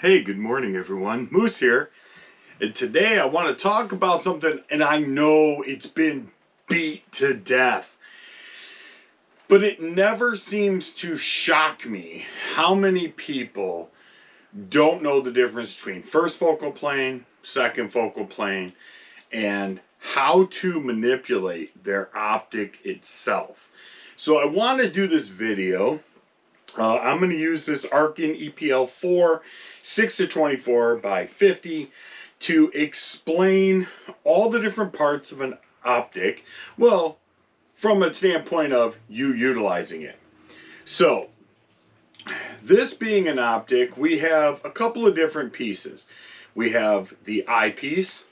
Hey, good morning everyone. Moose here. And today I want to talk about something, and I know it's been beat to death, but it never seems to shock me how many people don't know the difference between first focal plane, second focal plane, and how to manipulate their optic itself. So I want to do this video. I'm going to use this Arkin EPL4 6-24 by 50 to explain all the different parts of an optic, well, from a standpoint of you utilizing it. So, this being an optic, we have a couple of different pieces. We have the eyepiece,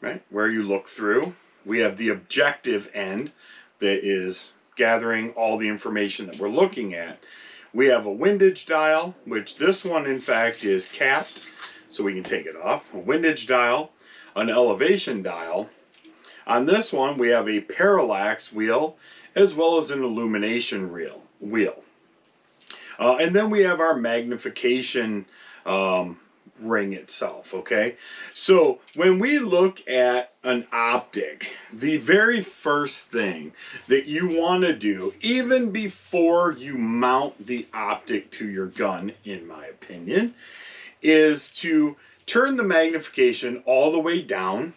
right, where you look through. We have the objective end that is gathering all the information that we're looking at. We have a windage dial, which this one in fact is capped, so we can take it off. A windage dial, an elevation dial. On this one we have a parallax wheel as well as an illumination wheel. And then we have our magnification ring itself. Okay, so when we look at an optic, the very first thing that you want to do, even before you mount the optic to your gun, in my opinion, is to turn the magnification all the way down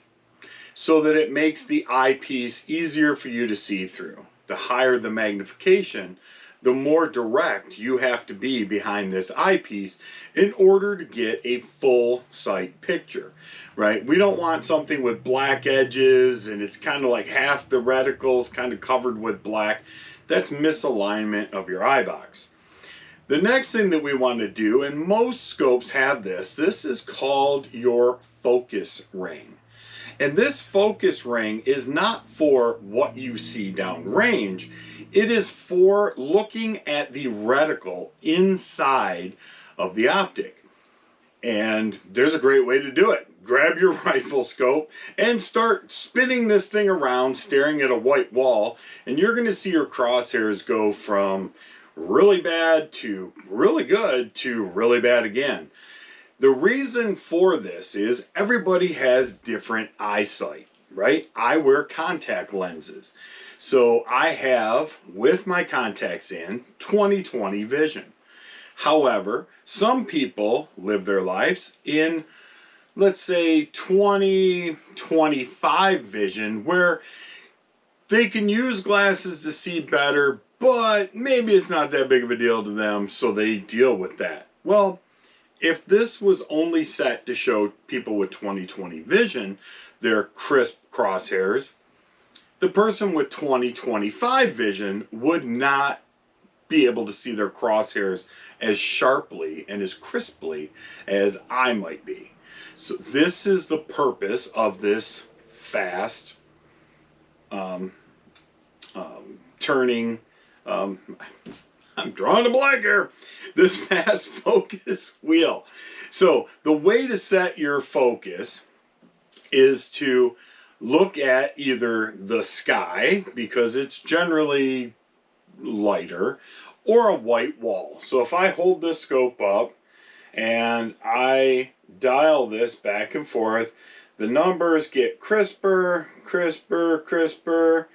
so that it makes the eyepiece easier for you to see through. The higher the magnification, the more direct you have to be behind this eyepiece in order to get a full sight picture, right? We don't want something with black edges and it's kind of like half the reticles kind of covered with black. That's misalignment of your eye box. The next thing that we want to do, and most scopes have this is called your focus ring. And this focus ring is not for what you see downrange. It is for looking at the reticle inside of the optic. And there's a great way to do it. Grab your rifle scope and start spinning this thing around, staring at a white wall, and you're going to see your crosshairs go from really bad to really good to really bad again. The reason for this is everybody has different eyesight, right? I wear contact lenses. So I have, with my contacts in, 20/20 vision. However, some people live their lives in, let's say, 20/25 vision, where they can use glasses to see better, but maybe it's not that big of a deal to them, so they deal with that. Well, if this was only set to show people with 20/20 vision their crisp crosshairs, the person with 20/25 vision would not be able to see their crosshairs as sharply and as crisply as I might be. So this is the purpose of this fast turning, I'm drawing a blank here, this fast focus wheel. So the way to set your focus is to look at either the sky, because it's generally lighter, or a white wall. So if I hold this scope up and I dial this back and forth, the numbers get crisper, crisper, crisper.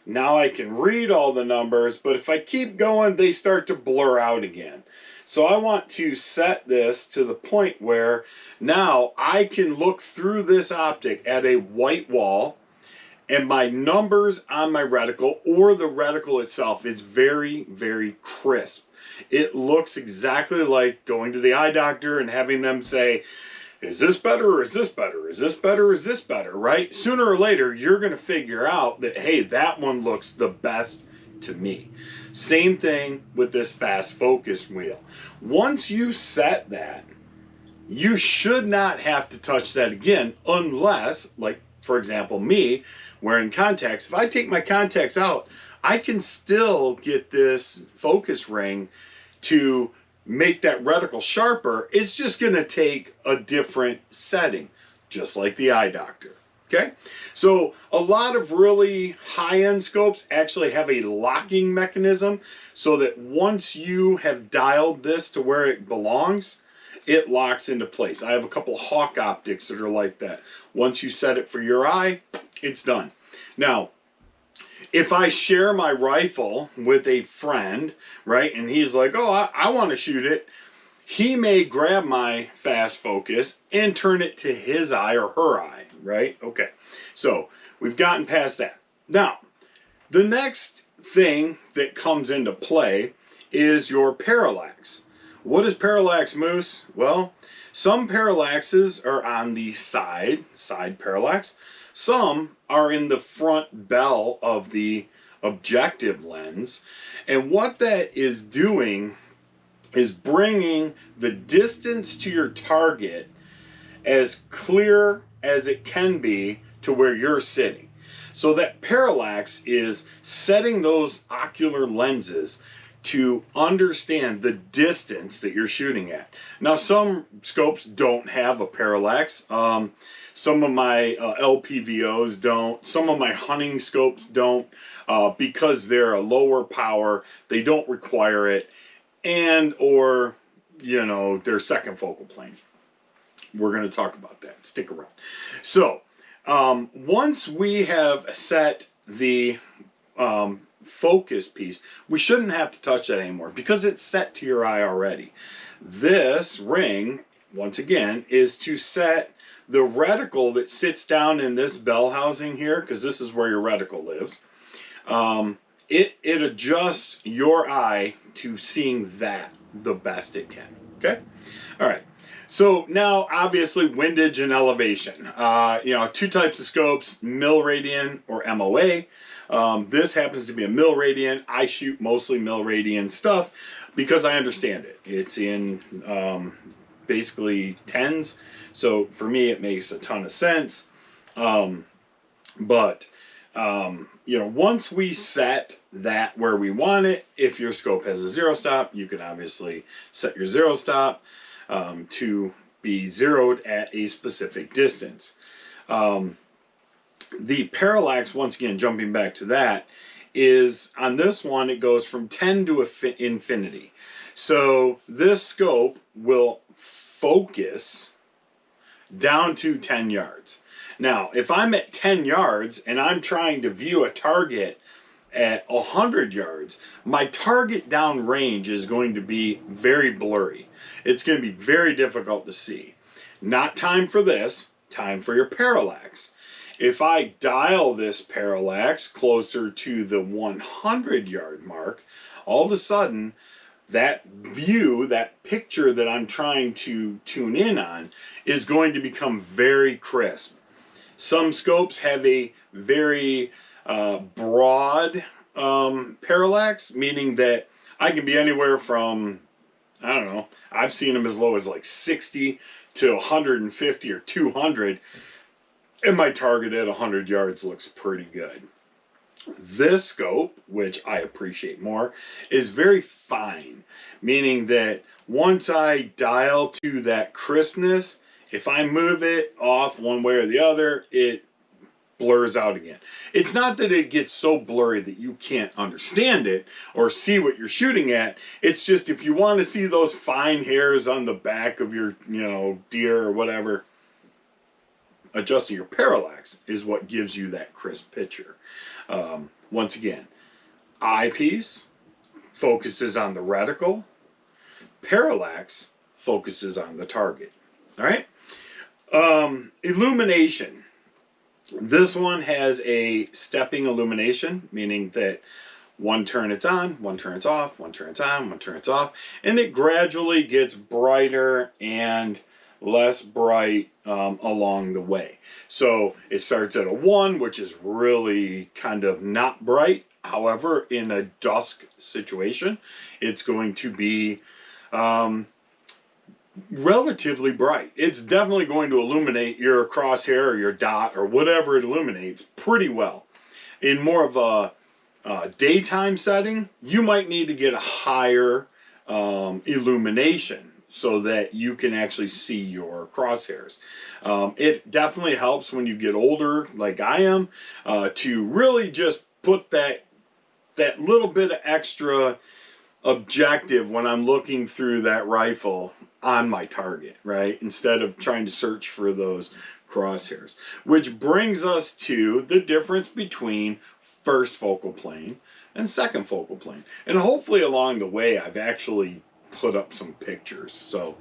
Now I can read all the numbers, but if I keep going, they start to blur out again. So I want to set this to the point where now I can look through this optic at a white wall, and my numbers on my reticle or the reticle itself is very, very crisp. It looks exactly like going to the eye doctor and having them say, is this better or is this better? Is this better or is this better, right? Sooner or later, you're going to figure out that, hey, that one looks the best to me. Same thing with this fast focus wheel. Once you set that, you should not have to touch that again unless, like, for example, me wearing contacts. If I take my contacts out, I can still get this focus ring to make that reticle sharper. It's just going to take a different setting, just like the eye doctor. Okay, so a lot of really high-end scopes actually have a locking mechanism so that once you have dialed this to where it belongs, it locks into place. I have a couple Hawk optics that are like that. Once you set it for your eye, it's done. Now, if I share my rifle with a friend, right, and he's like, oh, I want to shoot it, he may grab my fast focus and turn it to his eye or her eye, right? Okay, so we've gotten past that. Now, the next thing that comes into play is your parallax. What is parallax, Moose? Well, some parallaxes are on the side parallax. Some are in the front bell of the objective lens. And what that is doing is bringing the distance to your target as clear as it can be to where you're sitting. So that parallax is setting those ocular lenses to understand the distance that you're shooting at. Now, some scopes don't have a parallax. Some of my LPVOs don't. Some of my hunting scopes don't, because they're a lower power. They don't require it, and or you know, their second focal plane. We're going to talk about that. Stick around. So once we have set the focus piece, we shouldn't have to touch that anymore because it's set to your eye already. This ring, once again, is to set the reticle that sits down in this bell housing here, because this is where your reticle lives. It adjusts your eye to seeing that the best it can. Okay? All right. So now, obviously, windage and elevation. You know, two types of scopes, mil-radian or MOA. This happens to be a mil-radian. I shoot mostly mil-radian stuff because I understand it. It's in basically tens. So for me, it makes a ton of sense. You know, once we set that where we want it, if your scope has a zero stop, you can obviously set your zero stop to be zeroed at a specific distance. The parallax, once again, jumping back to that, is on this one, it goes from 10 to infinity. So this scope will focus down to 10 yards. Now, if I'm at 10 yards and I'm trying to view a target at 100 yards, my target down range is going to be very blurry. It's going to be very difficult to see. Not time for this, time for your parallax. If I dial this parallax closer to the 100 yard mark, all of a sudden that view, that picture that I'm trying to tune in on is going to become very crisp. Some scopes have a very broad parallax, meaning that I can be anywhere from, I don't know, I've seen them as low as like 60 to 150 or 200, and my target at 100 yards looks pretty good. This scope, which I appreciate more, is very fine, meaning that once I dial to that crispness, if I move it off one way or the other, it blurs out again. It's not that it gets so blurry that you can't understand it or see what you're shooting at. It's just if you want to see those fine hairs on the back of your, you know, deer or whatever, adjusting your parallax is what gives you that crisp picture. Once again, eyepiece focuses on the reticle. Parallax focuses on the target. All right? Illumination. This one has a stepping illumination, meaning that one turn it's on, one turn it's off, one turn it's on, one turn it's off, and it gradually gets brighter and less bright along the way. So it starts at a 1, which is really kind of not bright. However, in a dusk situation, it's going to be relatively bright. It's definitely going to illuminate your crosshair or your dot or whatever it illuminates pretty well. In more of a daytime setting, you might need to get a higher illumination so that you can actually see your crosshairs. It definitely helps when you get older, like I am, to really just put that little bit of extra objective when I'm looking through that rifle on my target, right? Instead of trying to search for those crosshairs. Which brings us to the difference between first focal plane and second focal plane. And hopefully along the way I've actually put up some pictures. So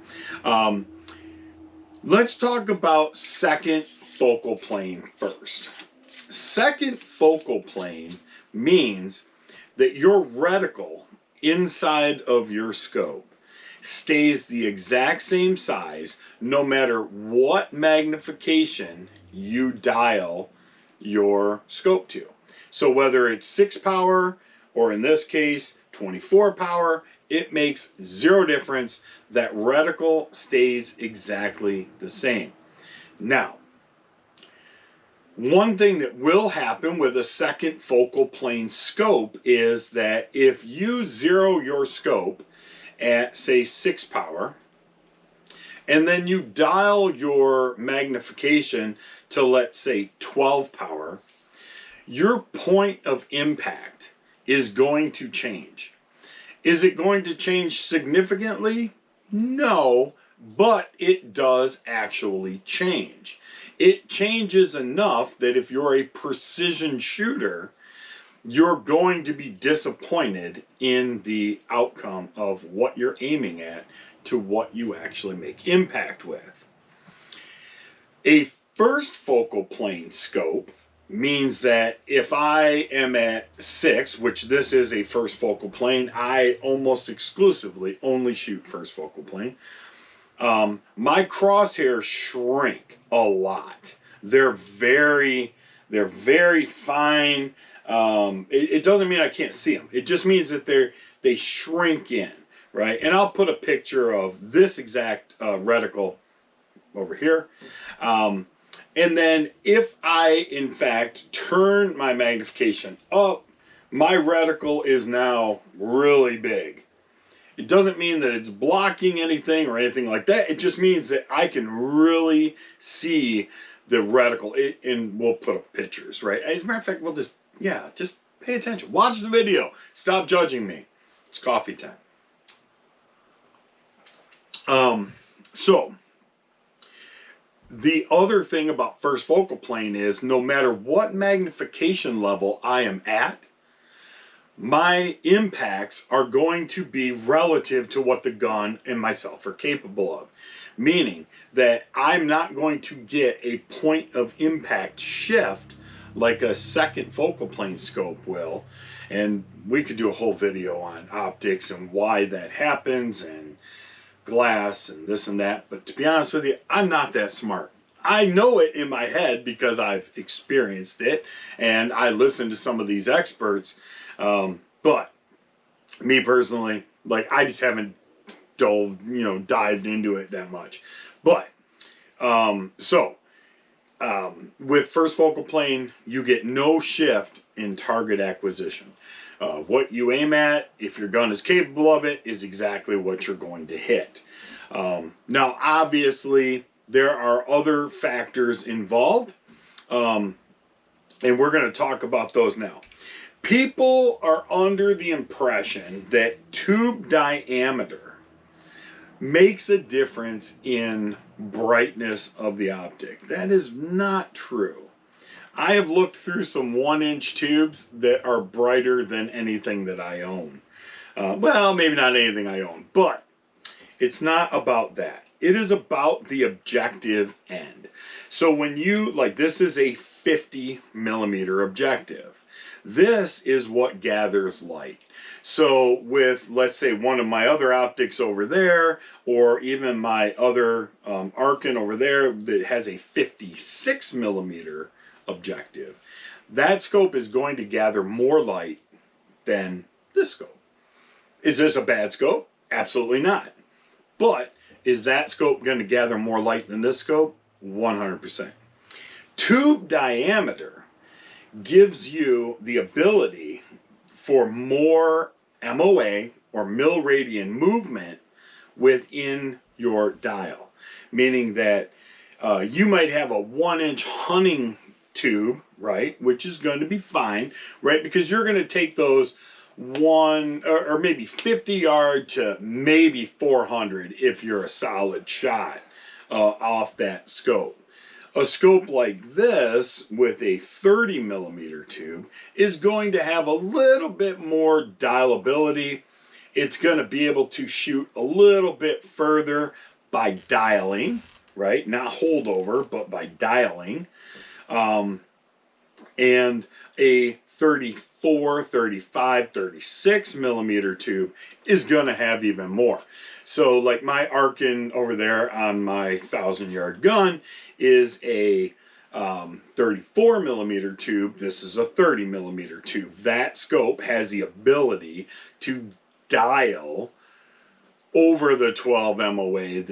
let's talk about second focal plane first. Second focal plane means that your reticle inside of your scope stays the exact same size no matter what magnification you dial your scope to. So whether it's 6 power or in this case 24 power, it makes zero difference. That reticle stays exactly the same. Now, one thing that will happen with a second focal plane scope is that if you zero your scope at, say, 6 power, and then you dial your magnification to, let's say, 12 power, your point of impact is going to change. Is it going to change significantly? No, but it does actually change. It changes enough that if you're a precision shooter, you're going to be disappointed in the outcome of what you're aiming at to what you actually make impact with. A first focal plane scope means that if I am at 6, which this is a first focal plane, I almost exclusively only shoot first focal plane. My crosshairs shrink a lot. They're very fine. It doesn't mean I can't see them. It just means that they shrink in, right? And I'll put a picture of this exact reticle over here. And then if I, in fact, turn my magnification up, my reticle is now really big. It doesn't mean that it's blocking anything or anything like that. It just means that I can really see the reticle. And we'll put up pictures, right? As a matter of fact, we'll just pay attention. Watch the video. Stop judging me. It's coffee time. So the other thing about first focal plane is no matter what magnification level I am at, my impacts are going to be relative to what the gun and myself are capable of. Meaning that I'm not going to get a point of impact shift like a second focal plane scope will. And we could do a whole video on optics and why that happens and glass and this and that. But to be honest with you, I'm not that smart. I know it in my head because I've experienced it and I listen to some of these experts. But me personally, like, I just haven't dived into it that much. But with first focal plane, you get no shift in target acquisition. What you aim at, if your gun is capable of it, is exactly what you're going to hit. Now, obviously, there are other factors involved, and we're going to talk about those now. People are under the impression that tube diameter makes a difference in brightness of the optic. That is not true. I have looked through some 1-inch tubes that are brighter than anything that I own. Well, maybe not anything I own, but it's not about that. It is about the objective end. So when you, like, this is a 50 millimeter objective. This is what gathers light. So with, let's say, one of my other optics over there, or even my other Arkin over there that has a 56 millimeter objective, that scope is going to gather more light than this scope. Is this a bad scope? Absolutely not. But is that scope going to gather more light than this scope? 100%. Tube diameter gives you the ability for more MOA or milliradian movement within your dial. Meaning that you might have a 1-inch hunting tube, right, which is going to be fine, right, because you're going to take those or maybe 50 yard to maybe 400 if you're a solid shot off that scope. A scope like this with a 30 millimeter tube is going to have a little bit more dialability. It's going to be able to shoot a little bit further by dialing, right? Not holdover, but by dialing. And a 34, 35, 36 millimeter tube is going to have even more. So like my Arkin over there on my 1,000-yard gun is a 34 millimeter tube. This is a 30 millimeter tube. That scope has the ability to dial over the 12 MOA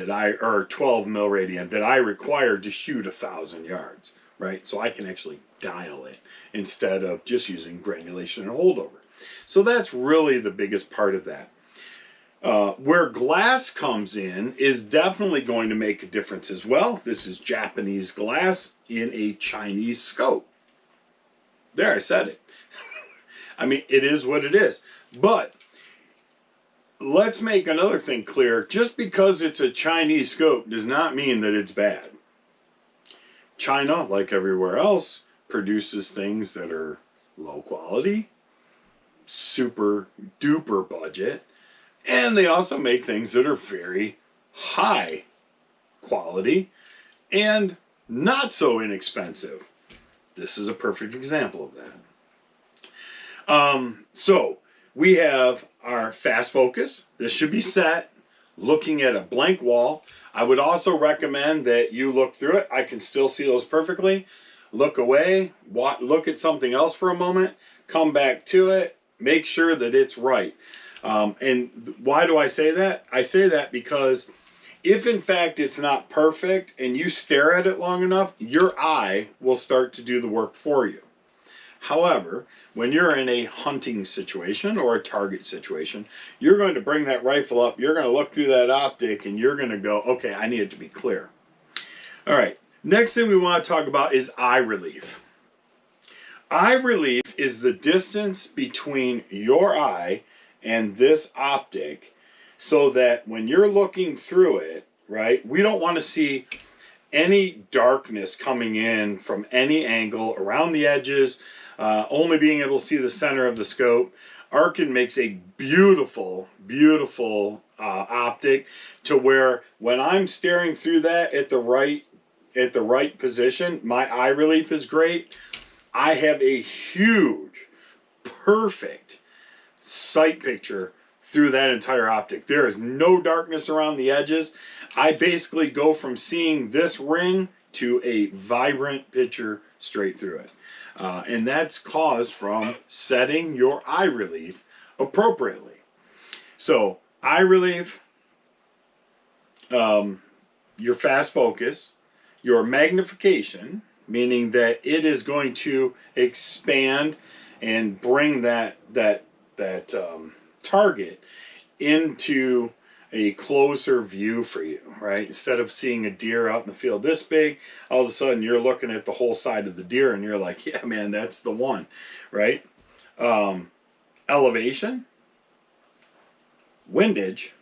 or 12 mil radian that I require to shoot 1,000 yards, right? So I can actually dial it instead of just using granulation and holdover. So that's really the biggest part of that. Where glass comes in is definitely going to make a difference as well. This is Japanese glass in a Chinese scope. There, I said it. I mean, it is what it is. But let's make another thing clear. Just because it's a Chinese scope does not mean that it's bad. China, like everywhere else, produces things that are low quality, super duper budget, and they also make things that are very high quality and not so inexpensive. This is a perfect example of that. So we have our fast focus. This should be set looking at a blank wall. I would also recommend that you look through it. I can still see those perfectly. Look away, look at something else for a moment, come back to it, make sure that it's right. And why do I say that? I say that because if in fact it's not perfect and you stare at it long enough, your eye will start to do the work for you. However, when you're in a hunting situation or a target situation, you're going to bring that rifle up, you're going to look through that optic, and you're going to go, okay, I need it to be clear. All right, next thing we want to talk about is eye relief. Eye relief is the distance between your eye and this optic so that when you're looking through it, right, we don't want to see any darkness coming in from any angle around the edges, only being able to see the center of the scope. Arkin makes a beautiful, beautiful optic to where when I'm staring through that at the right position, my eye relief is great. I have a huge, perfect sight picture through that entire optic. There is no darkness around the edges. I basically go from seeing this ring to a vibrant picture straight through it. And that's caused from setting your eye relief appropriately. So eye relief, your fast focus, your magnification, meaning that it is going to expand and bring that target into a closer view for you, right? Instead of seeing a deer out in the field this big, all of a sudden you're looking at the whole side of the deer and you're like, yeah, man, that's the one, right? Elevation, windage.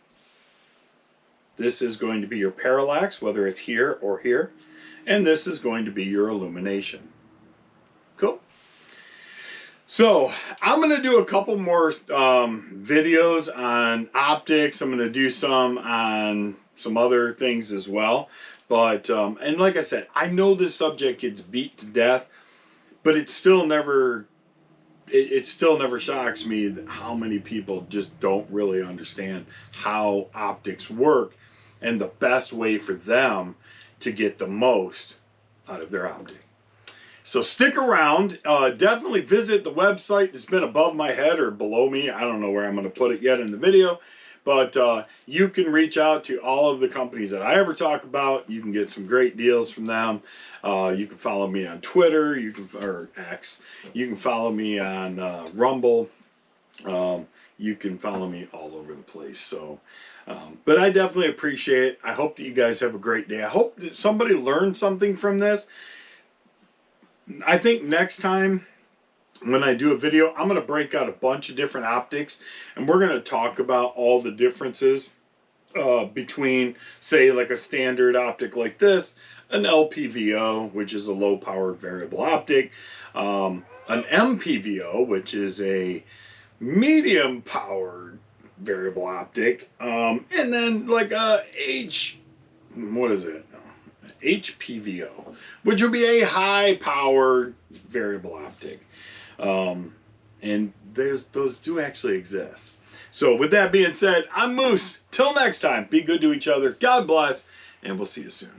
This is going to be your parallax, whether it's here or here. And this is going to be your illumination. Cool. So I'm going to do a couple more videos on optics. I'm going to do some on some other things as well. But, and like I said, I know this subject gets beat to death, but it still never shocks me how many people just don't really understand how optics work and the best way for them to get the most out of their optic. So stick around. Definitely visit the website that's been above my head or below me. I don't know where I'm going to put it yet in the video. But you can reach out to all of the companies that I ever talk about. You can get some great deals from them. You can follow me on Twitter, or X. You can follow me on Rumble. You can follow me all over the place. So, but I definitely appreciate it. I hope that you guys have a great day. I hope that somebody learned something from this. I think next time when I do a video, I'm going to break out a bunch of different optics, and we're going to talk about all the differences between, say, like a standard optic like this, an LPVO, which is a low-powered variable optic, an MPVO, which is a medium-powered variable optic, and then like a what is it? HPVO, which would be a high-powered variable optic. And those do actually exist. So with that being said, I'm Moose. Till next time, be good to each other. God bless, and we'll see you soon.